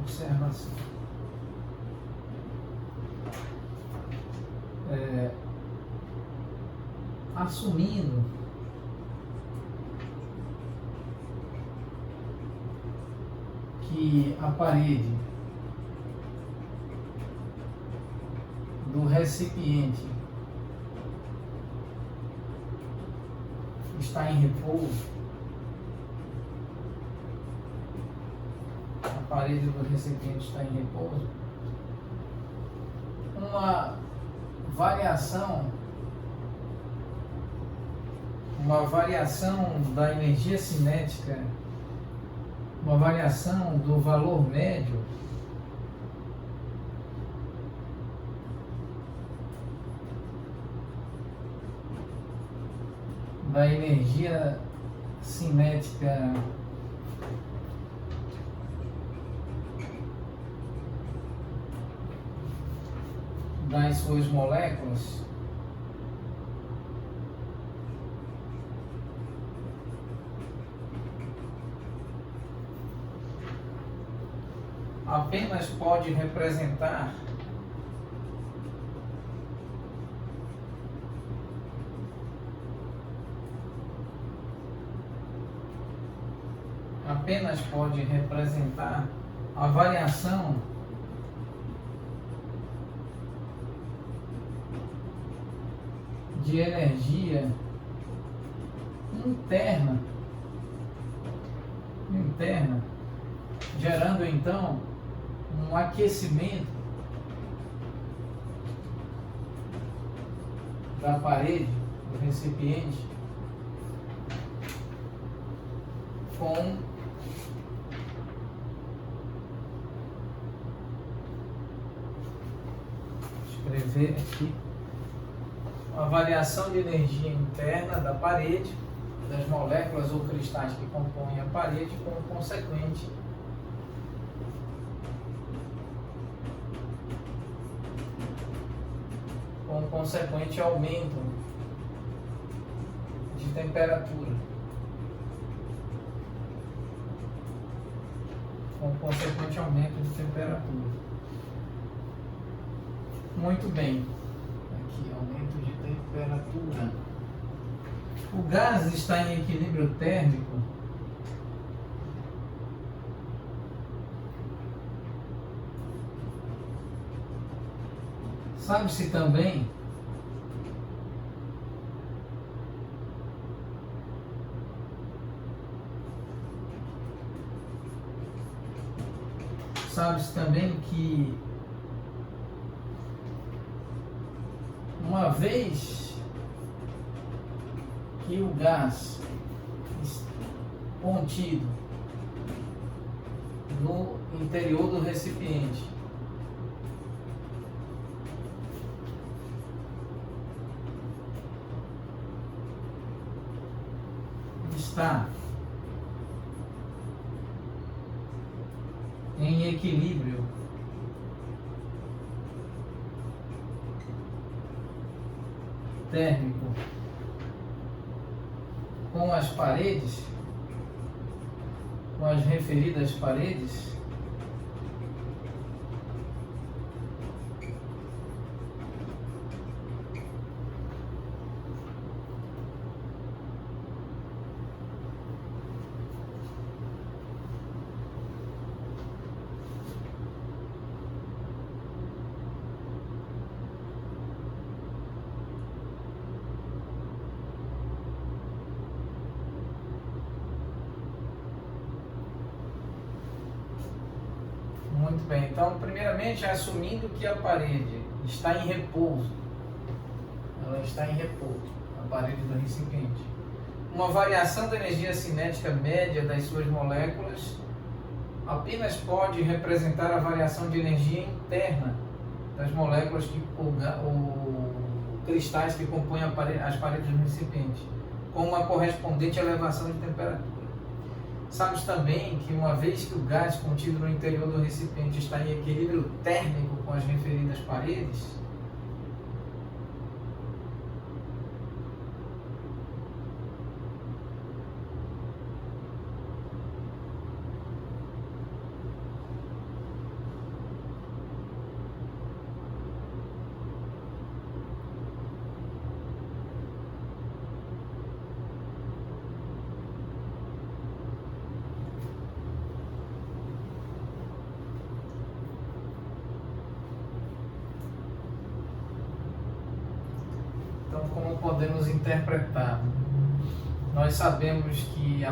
observação. Assumindo que a parede do recipiente está em repouso, a parede do recipiente está em repouso, uma variação da energia cinética, uma variação do valor médio da energia cinética das suas moléculas apenas pode representar a variação de energia interna, gerando então um aquecimento da parede do recipiente com escrever aqui a variação de energia interna da parede, das moléculas ou cristais que compõem a parede, com consequente aumento de temperatura. Muito bem. Aqui, aumento de temperatura. O gás está em equilíbrio térmico sabe-se também que uma vez que o gás contido no interior do recipiente está em equilíbrio térmico com as paredes, com as referidas paredes, muito bem. Então, primeiramente, assumindo que a parede está em repouso, ela está em repouso, a parede do recipiente. Uma variação da energia cinética média das suas moléculas apenas pode representar a variação de energia interna das moléculas ou cristais que compõem as paredes do recipiente, com uma correspondente elevação de temperatura. Sabes também que uma vez que o gás contido no interior do recipiente está em equilíbrio térmico com as referidas paredes, Então, como podemos interpretar? Nós sabemos que,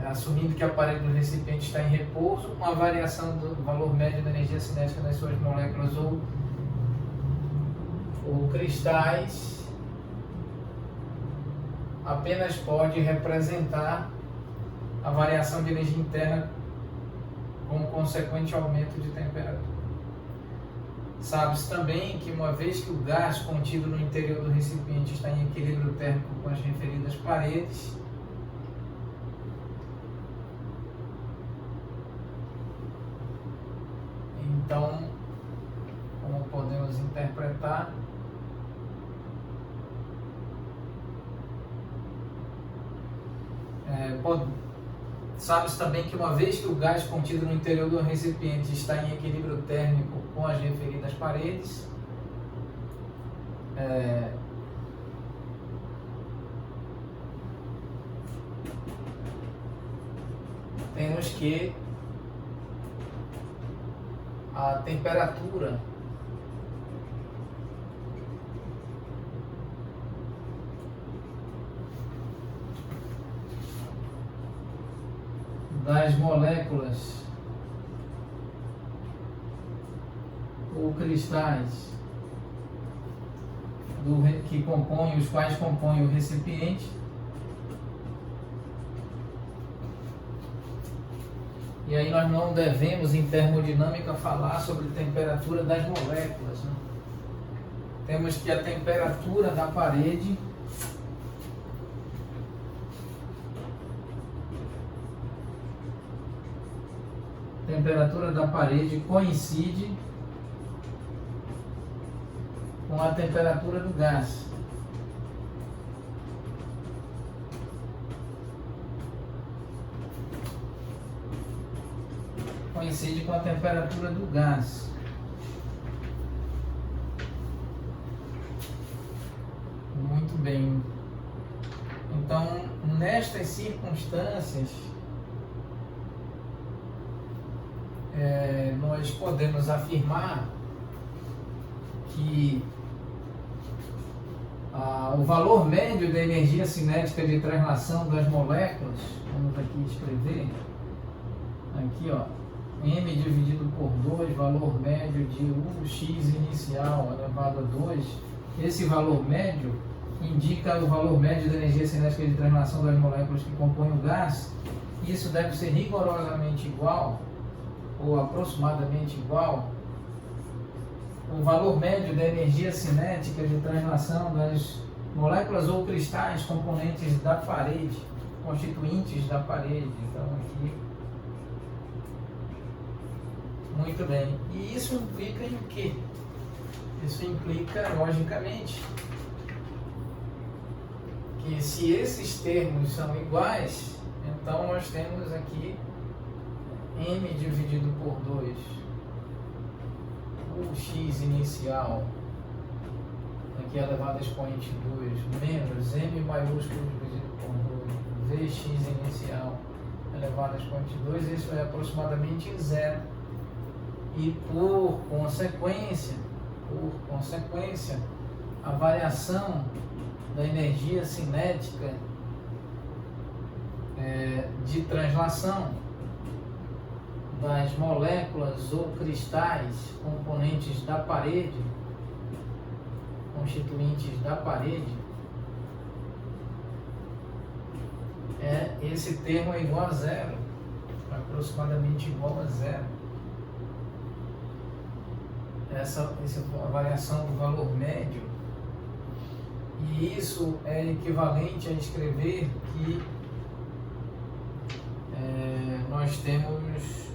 assumindo que a parede do recipiente está em repouso, uma variação do valor médio da energia cinética nas suas moléculas ou cristais apenas pode representar a variação de energia interna com consequente aumento de temperatura. Sabe-se também que, uma vez que o gás contido no interior do recipiente está em equilíbrio térmico com as referidas paredes, então, como podemos interpretar? Sabe-se também que, uma vez que o gás contido no interior do recipiente está em equilíbrio térmico com as referidas paredes, temos que a temperatura das moléculas ou cristais os quais compõem o recipiente, e aí nós não devemos em termodinâmica falar sobre temperatura das moléculas, né? Temos que a temperatura da parede coincide com a temperatura do gás. Coincide com a temperatura do gás. Muito bem. Então, nestas circunstâncias, nós podemos afirmar que o valor médio da energia cinética de translação das moléculas, vamos aqui escrever, aqui ó, M dividido por 2, valor médio de Ux inicial elevado a 2, esse valor médio indica o valor médio da energia cinética de translação das moléculas que compõem o gás. Isso deve ser rigorosamente igual, ou aproximadamente igual, o valor médio da energia cinética de translação das moléculas ou cristais componentes da parede, constituintes da parede. Então aqui, muito bem. E isso implica em o quê? Isso implica, logicamente, que se esses termos são iguais, então nós temos aqui M dividido por 2, o X inicial, aqui elevado a expoente 2, menos M maiúsculo dividido por 2, Vx inicial elevado a expoente 2, isso é aproximadamente zero. E por consequência, a variação da energia cinética de translação das moléculas ou cristais componentes da parede, constituintes da parede, esse termo é igual a zero, aproximadamente igual a zero. Essa variação do valor médio, e isso é equivalente a escrever que nós temos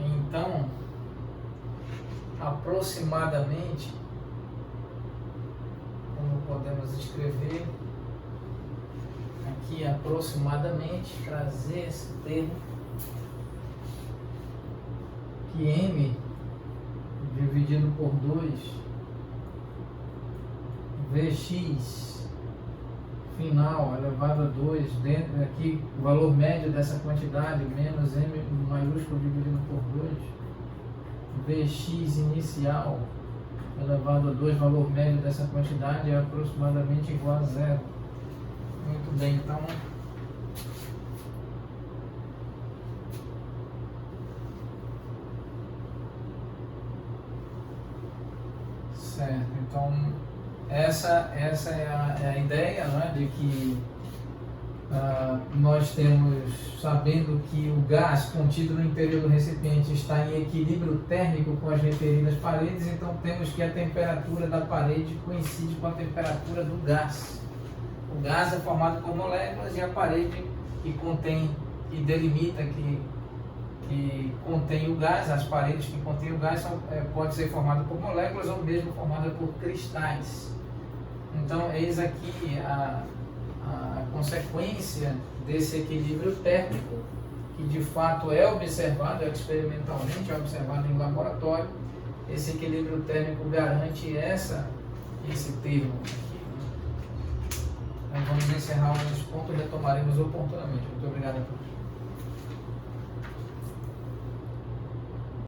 então aproximadamente, como podemos escrever aqui, aproximadamente, trazer esse termo, que M dividido por 2 Vx final elevado a 2, dentro aqui o valor médio dessa quantidade, menos M maiúsculo dividido por 2, Vx inicial elevado a 2, valor médio dessa quantidade é aproximadamente igual a 0. Muito bem, então certo, então essa é a ideia, né, de que nós temos, sabendo que o gás contido no interior do recipiente está em equilíbrio térmico com as referidas paredes, então temos que a temperatura da parede coincide com a temperatura do gás. O gás é formado por moléculas e a parede que contém, que delimita, que contém o gás, as paredes que contêm o gás pode ser formada por moléculas ou mesmo formada por cristais. Então, eis aqui a consequência desse equilíbrio térmico, que de fato é observado experimentalmente, é observado em laboratório. Esse equilíbrio térmico garante esse termo aqui. Então, vamos encerrar o nosso ponto e retomaremos oportunamente. Muito obrigado a todos.